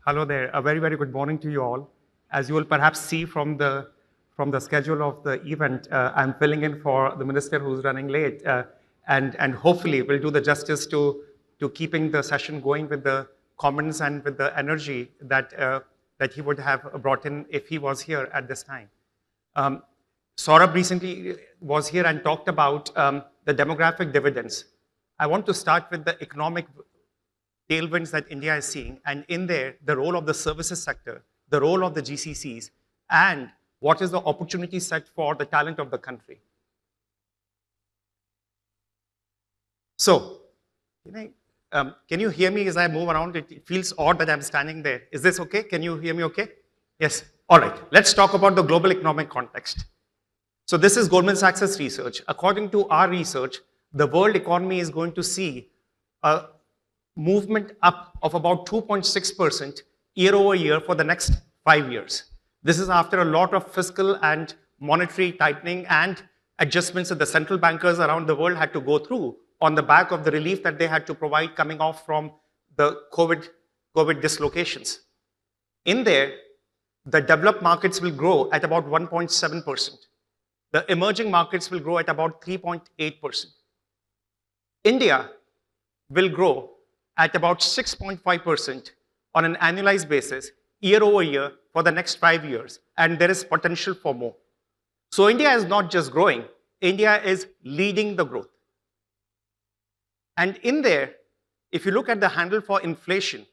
Hello there. A very, very good morning to you all. As you will perhaps see from the schedule of the event, I'm filling in for the minister who's running late, and hopefully will do the justice to keeping the session going with the comments and with the energy that he would have brought in if he was here at this time. Saurabh recently was here and talked about the demographic dividends. I want to start with the economic tailwinds that India is seeing, and in there, the role of the services sector, the role of the GCCs, and what is the opportunity set for the talent of the country. So, can you hear me as I move around? It feels odd that I'm standing there. Is this okay? Can you hear me okay? Yes. All right. Let's talk about the global economic context. So this is Goldman Sachs' research. According to our research, the world economy is going to see a movement up of about 2.6% year over year for the next 5 years. This is after a lot of fiscal and monetary tightening and adjustments that the central bankers around the world had to go through on the back of the relief that they had to provide coming off from the COVID dislocations. In there, the developed markets will grow at about 1.7%. The emerging markets will grow at about 3.8%. India will grow at about 6.5% on an annualized basis, year over year, for the next 5 years, and there is potential for more. So India is not just growing, India is leading the growth. And in there, if you look at the handle for inflation,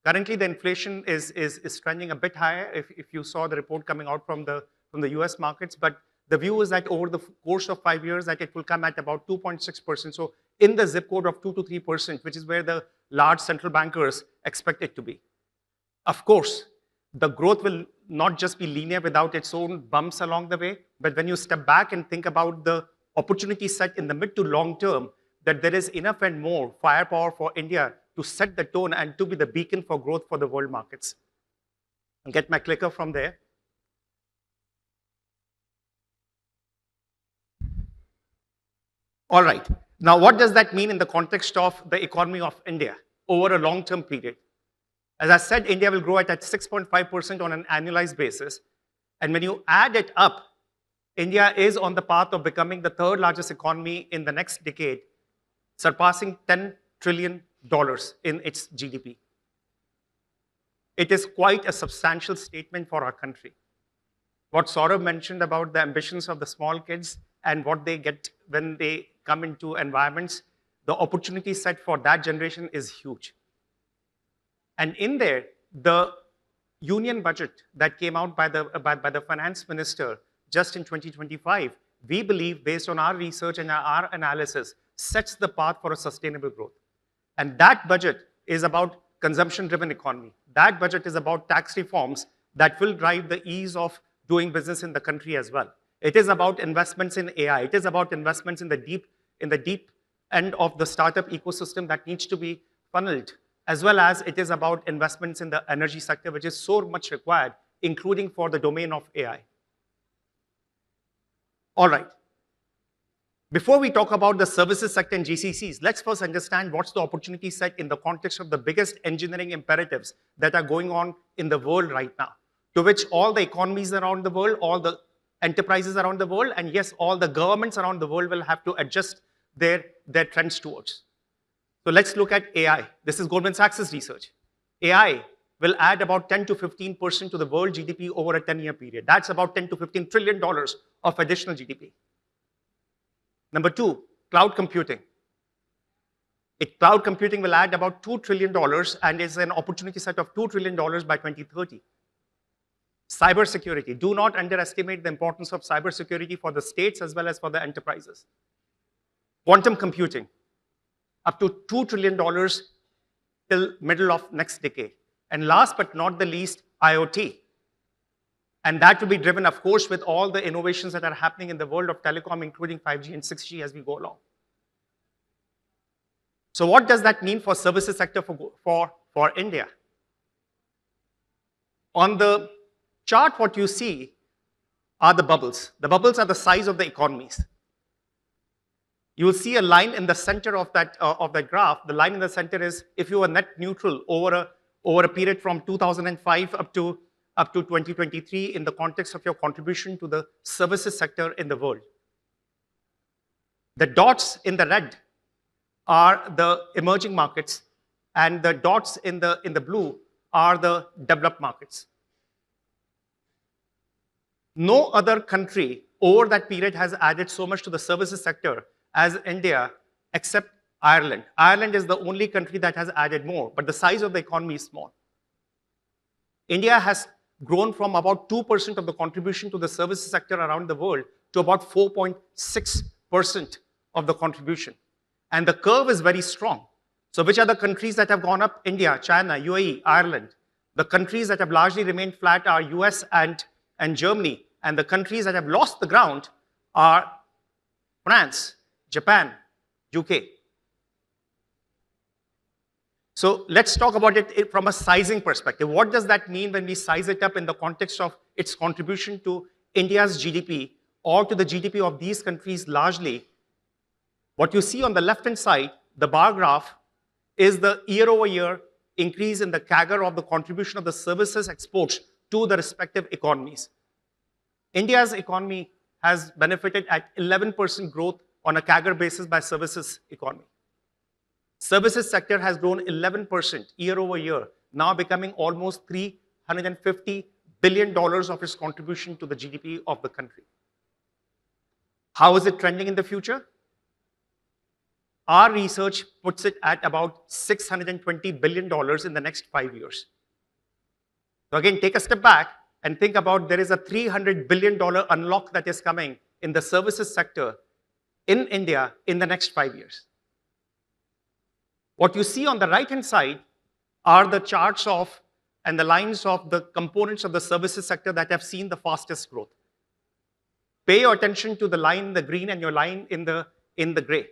currently the inflation is trending a bit higher if you saw the report coming out from the US markets, but the view is that over the course of 5 years that it will come at about 2.6%. So in the zip code of 2 to 3%, which is where the large central bankers expect it to be. Of course, the growth will not just be linear without its own bumps along the way, but when you step back and think about the opportunity set in the mid to long term, that there is enough and more firepower for India to set the tone and to be the beacon for growth for the world markets. I'll get my clicker from there. All right. Now, what does that mean in the context of the economy of India over a long-term period? As I said, India will grow at 6.5% on an annualized basis. And when you add it up, India is on the path of becoming the third largest economy in the next decade, surpassing $10 trillion in its GDP. It is quite a substantial statement for our country. What Saurabh mentioned about the ambitions of the small kids and what they get when they come into environments, the opportunity set for that generation is huge. And in there, the union budget that came out by the finance minister just in 2025, we believe, based on our research and our analysis, sets the path for a sustainable growth. And that budget is about consumption-driven economy. That budget is about tax reforms that will drive the ease of doing business in the country as well. It is about investments in AI. It is about investments in the deep end of the startup ecosystem that needs to be funneled, as well as it is about investments in the energy sector, which is so much required, including for the domain of AI. All right. Before we talk about the services sector and GCCs, let's first understand what's the opportunity set in the context of the biggest engineering imperatives that are going on in the world right now, to which all the economies around the world, all the enterprises around the world, and yes, all the governments around the world will have to adjust their trends towards. So let's look at AI. This is Goldman Sachs' research. AI will add about 10 to 15% to the world GDP over a 10-year period. That's about $10 to $15 trillion of additional GDP. Number two, cloud computing. Cloud computing will add about $2 trillion and is an opportunity set of $2 trillion by 2030. Cybersecurity. Do not underestimate the importance of cybersecurity for the states as well as for the enterprises. Quantum computing, up to $2 trillion till middle of next decade. And last but not the least, IoT. And that will be driven, of course, with all the innovations that are happening in the world of telecom, including 5G and 6G as we go along. So what does that mean for services sector for India? On the chart, what you see are the bubbles. The bubbles are the size of the economies. You will see a line in the center of that graph. The line in the center is if you are net neutral over over a period from 2005 up to 2023 in the context of your contribution to the services sector in the world. The dots in the red are the emerging markets, and the dots in the blue are the developed markets. No other country over that period has added so much to the services sector as India, except Ireland. Ireland is the only country that has added more, but the size of the economy is small. India has grown from about 2% of the contribution to the services sector around the world to about 4.6% of the contribution. And the curve is very strong. So which are the countries that have gone up? India, China, UAE, Ireland. The countries that have largely remained flat are US and Germany. And the countries that have lost the ground are France, Japan, UK. So let's talk about it from a sizing perspective. What does that mean when we size it up in the context of its contribution to India's GDP or to the GDP of these countries largely? What you see on the left-hand side, the bar graph, is the year-over-year increase in the CAGR of the contribution of the services exports to the respective economies. India's economy has benefited at 11% growth on a CAGR basis by services economy. Services sector has grown 11% year over year, now becoming almost $350 billion of its contribution to the GDP of the country. How is it trending in the future? Our research puts it at about $620 billion in the next 5 years. So again, take a step back and think about there is a $300 billion unlock that is coming in the services sector in India in the next 5 years. What you see on the right-hand side are the charts of and the lines of the components of the services sector that have seen the fastest growth. Pay your attention to the line in the green and your line in the gray.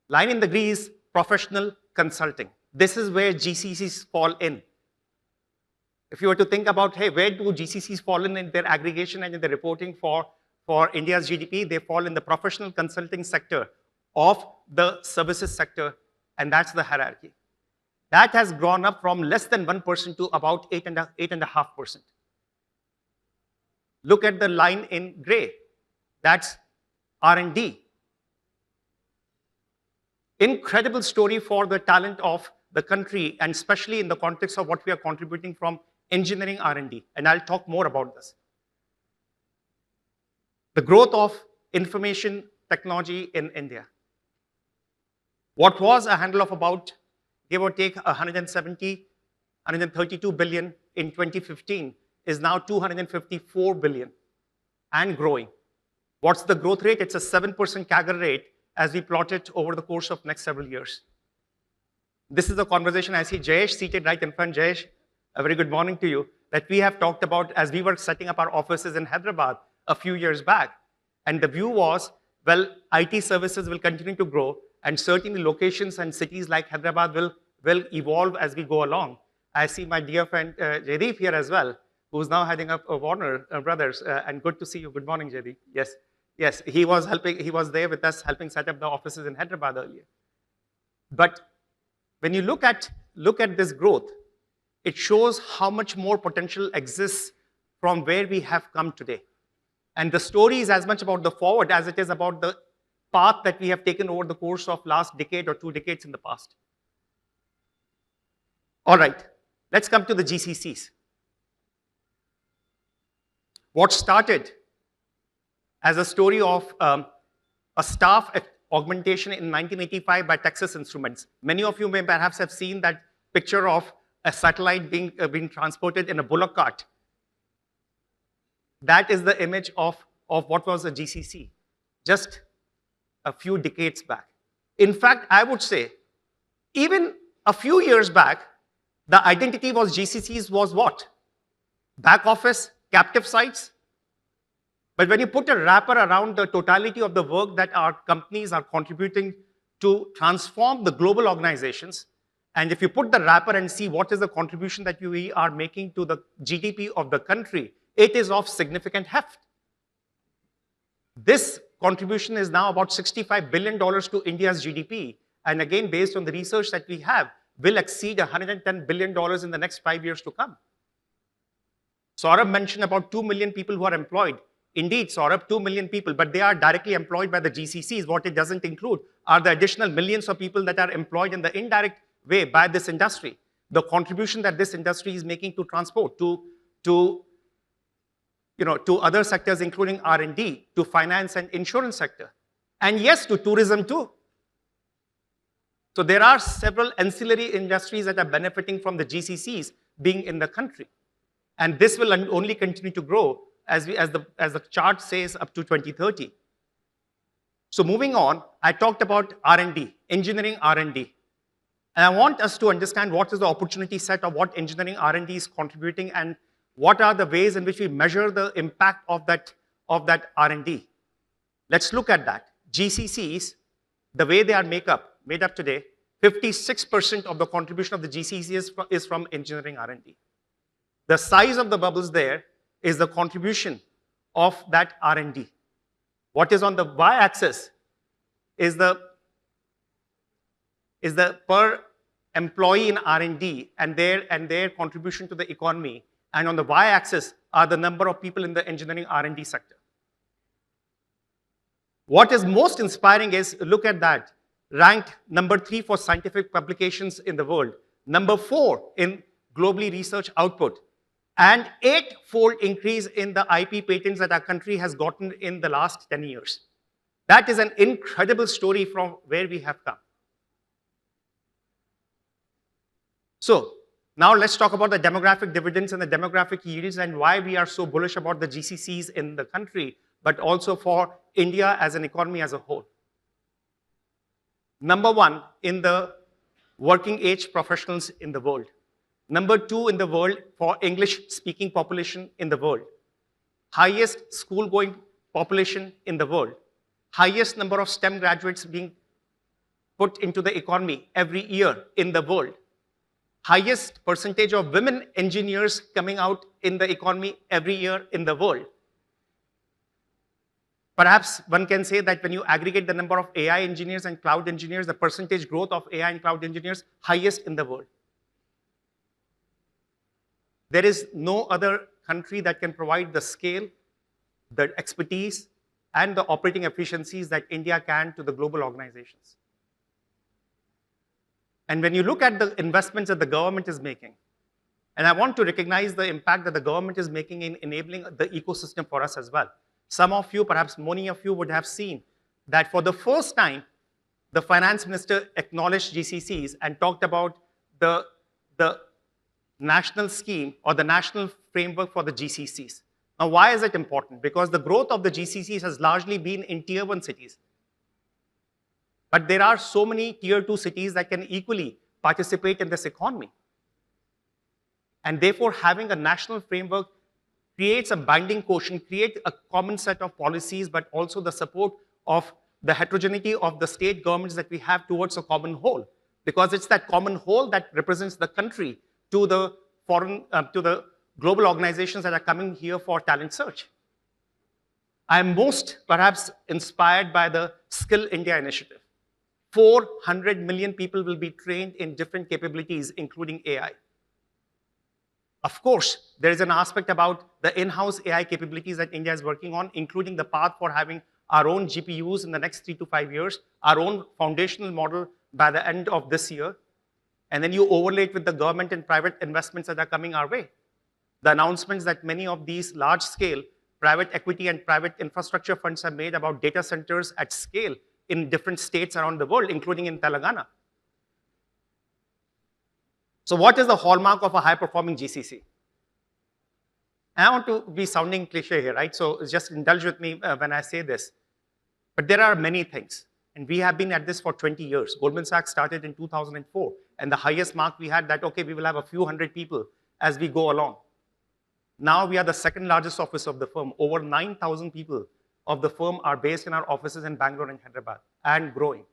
Line in the green is professional consulting. This is where GCCs fall in. If you were to think about, hey, where do GCCs fall in their aggregation and in the reporting for India's GDP, they fall in the professional consulting sector of the services sector, and that's the hierarchy. That has gone up from less than 1% to about 8.5%. Look at the line in gray. That's R&D. Incredible story for the talent of the country, and especially in the context of what we are contributing from engineering R&D, and I'll talk more about this. The growth of information technology in India. What was a handle of about, give or take, 132 billion in 2015 is now 254 billion and growing. What's the growth rate? It's a 7% CAGR rate as we plot it over the course of next several years. This is a conversation I see Jayesh seated right in front. Jayesh, a very good morning to you, that we have talked about as we were setting up our offices in Hyderabad a few years back. And the view was, well, IT services will continue to grow, and certainly locations and cities like Hyderabad will evolve as we go along. I see my dear friend Jaideep here as well, who's now heading up Warner Brothers, and good to see you. Good morning, Jaideep. Yes, he was there with us helping set up the offices in Hyderabad earlier. But when you look at this growth, it shows how much more potential exists from where we have come today. And the story is as much about the forward as it is about the path that we have taken over the course of last decade or 2 decades in the past. All right, let's come to the GCCs. What started as a story of a staff augmentation in 1985 by Texas Instruments. Many of you may perhaps have seen that picture of a satellite being transported in a bullock cart. That is the image of what was a GCC just a few decades back. In fact, I would say, even a few years back, the identity was GCCs was what? Back office, captive sites. But when you put a wrapper around the totality of the work that our companies are contributing to transform the global organizations, and if you put the wrapper and see what is the contribution that we are making to the GDP of the country, it is of significant heft. This contribution is now about $65 billion to India's GDP. And again, based on the research that we have, will exceed $110 billion in the next 5 years to come. Saurabh mentioned about 2 million people who are employed. Indeed, Saurabh, 2 million people, but they are directly employed by the GCCs. What it doesn't include are the additional millions of people that are employed in the indirect way by this industry. The contribution that this industry is making to transport, to other sectors, including R&D, to finance and insurance sector, and yes, to tourism too. So there are several ancillary industries that are benefiting from the GCCs being in the country. And this will only continue to grow as the chart says up to 2030. So moving on, I talked about R&D, engineering R&D. And I want us to understand what is the opportunity set of what engineering R&D is contributing and what are the ways in which we measure the impact of that R&D. Let's look at that. GCCs, the way they are made up today, 56% of the contribution of the GCCs is from engineering R&D. The size of the bubbles there is the contribution of that R&D. What is on the y-axis is the per employee in R&D and their contribution to the economy. And on the y-axis are the number of people in the engineering R&D sector. What is most inspiring is, look at that, ranked number 3 for scientific publications in the world, number 4 in globally research output, and 8-fold increase in the IP patents that our country has gotten in the last 10 years. That is an incredible story from where we have come. So now let's talk about the demographic dividends and the demographic yields and why we are so bullish about the GCCs in the country, but also for India as an economy as a whole. Number 1 in the working age professionals in the world. Number 2 in the world for English-speaking population in the world. Highest school-going population in the world. Highest number of STEM graduates being put into the economy every year in the world. Highest percentage of women engineers coming out in the economy every year in the world. Perhaps one can say that when you aggregate the number of AI engineers and cloud engineers, the percentage growth of AI and cloud engineers, highest in the world. There is no other country that can provide the scale, the expertise, and the operating efficiencies that India can to the global organizations. And when you look at the investments that the government is making, and I want to recognize the impact that the government is making in enabling the ecosystem for us as well. Some of you, perhaps many of you, would have seen that for the first time, the finance minister acknowledged GCCs and talked about the national scheme or the national framework for the GCCs. Now, why is it important? Because the growth of the GCCs has largely been in tier 1 cities. But there are so many tier 2 cities that can equally participate in this economy. And therefore, having a national framework creates a binding quotient, creates a common set of policies, but also the support of the heterogeneity of the state governments that we have towards a common whole. Because it's that common whole that represents the country to the to the global organizations that are coming here for talent search. I am most perhaps inspired by the Skill India initiative. 400 million people will be trained in different capabilities, including AI. Of course, there is an aspect about the in-house AI capabilities that India is working on, including the path for having our own GPUs in the next 3 to 5 years, our own foundational model by the end of this year. And then you overlay it with the government and private investments that are coming our way. The announcements that many of these large-scale private equity and private infrastructure funds have made about data centers at scale in different states around the world, including in Telangana. So what is the hallmark of a high-performing GCC? And I want to be sounding cliche here, right? So just indulge with me when I say this. But there are many things. And we have been at this for 20 years. Goldman Sachs started in 2004. And the highest mark we had that, okay, we will have a few hundred people as we go along. Now we are the second largest office of the firm. Over 9,000 people of the firm are based in our offices in Bangalore and Hyderabad and growing.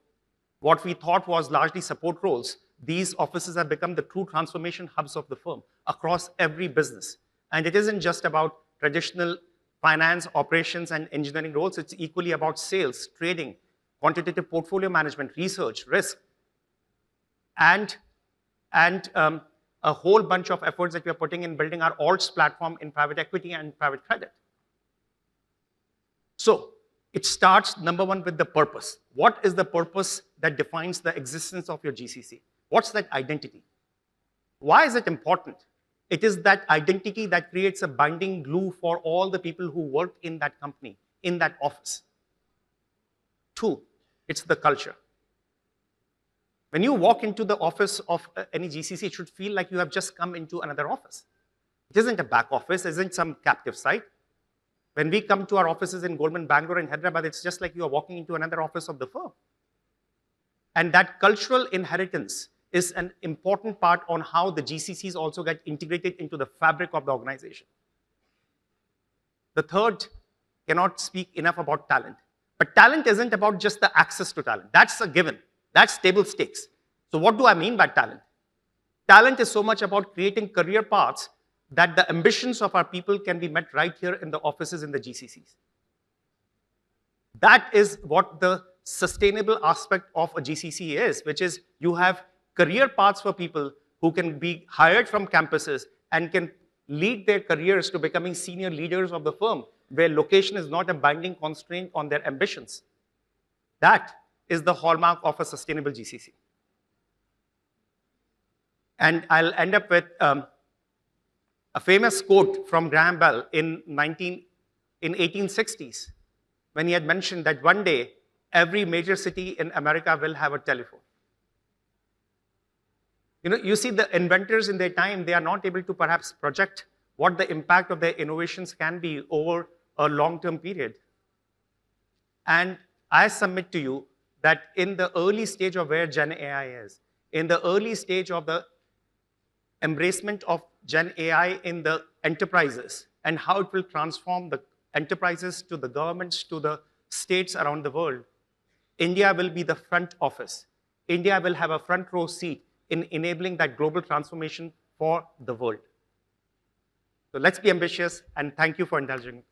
What we thought was largely support roles, these offices have become the true transformation hubs of the firm across every business. And it isn't just about traditional finance, operations, and engineering roles. It's equally about sales, trading, quantitative portfolio management, research, risk, and and a whole bunch of efforts that we are putting in building our alts platform in private equity and private credit. So it starts, number one, with the purpose. What is the purpose that defines the existence of your GCC? What's that identity? Why is it important? It is that identity that creates a binding glue for all the people who work in that company, in that office. Two, it's the culture. When you walk into the office of any GCC, it should feel like you have just come into another office. It isn't a back office, it isn't some captive site. When we come to our offices in Goldman, Bangalore, and Hyderabad, it's just like you are walking into another office of the firm. And that cultural inheritance is an important part on how the GCCs also get integrated into the fabric of the organization. The third, cannot speak enough about talent. But talent isn't about just the access to talent. That's a given. That's table stakes. So what do I mean by talent? Talent is so much about creating career paths that the ambitions of our people can be met right here in the offices in the GCCs. That is what the sustainable aspect of a GCC is, which is you have career paths for people who can be hired from campuses and can lead their careers to becoming senior leaders of the firm, where location is not a binding constraint on their ambitions. That is the hallmark of a sustainable GCC. And I'll end up with a famous quote from Graham Bell in 1860s, when he had mentioned that one day, every major city in America will have a telephone. You see the inventors in their time, they are not able to perhaps project what the impact of their innovations can be over a long-term period. And I submit to you that in the early stage of where Gen AI is, in the early stage of the embracement of Gen AI in the enterprises and how it will transform the enterprises to the governments to the states around the world, India will be the front office. India will have a front row seat in enabling that global transformation for the world. So let's be ambitious, and thank you for indulging me.